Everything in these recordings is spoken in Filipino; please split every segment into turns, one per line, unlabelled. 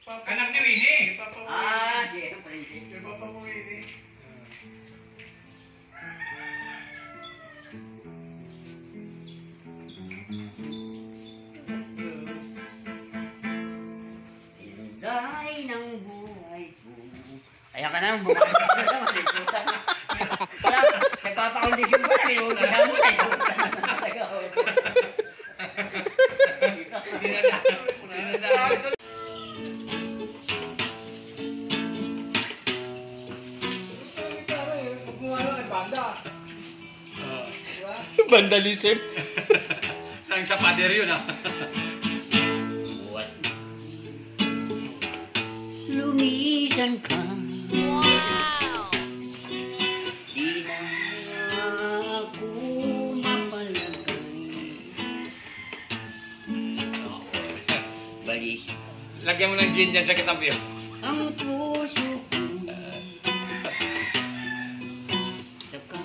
Anak ni Winnie.
Ah, siyempre.
Kay Papa mo Winnie.
Tinday ng buhay ko. Ayan ka na, buhay ko na naman. Nagpapakondisyon pa lang, yung kasama na yun.
Vandalism.
Nang sa pader yun ah.
Lumisan ka.
Wow!
Di na ako mapalagay. Balis.
Lagyan mo ng gin dyan sa kitabi.
Ang puso ko saka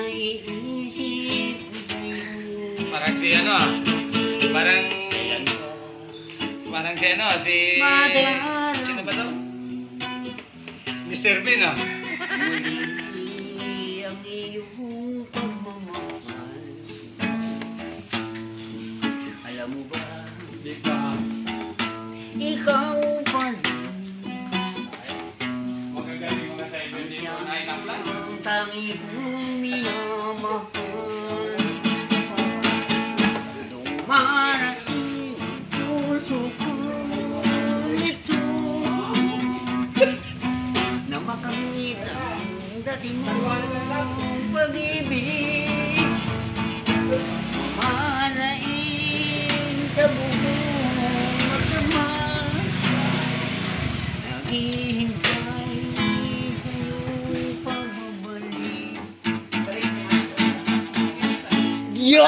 iisip ko sa'yo.
Parang si ano ah. Parang si ano, si... Sino ba to? Mr. Bean ah.
Muli ang iyong pagmamahal. Alam mo ba,
Di ba?
ikaw pa rin
Magagaling mga sa ibon dito na inaplan.
ang tangi kong minamahal. Dumarating ang puso ko ito na makamit ang dating mong pag-ibig. Malain sa buong magdamag, naghihintay sa'yong pagbabalik.
Yo!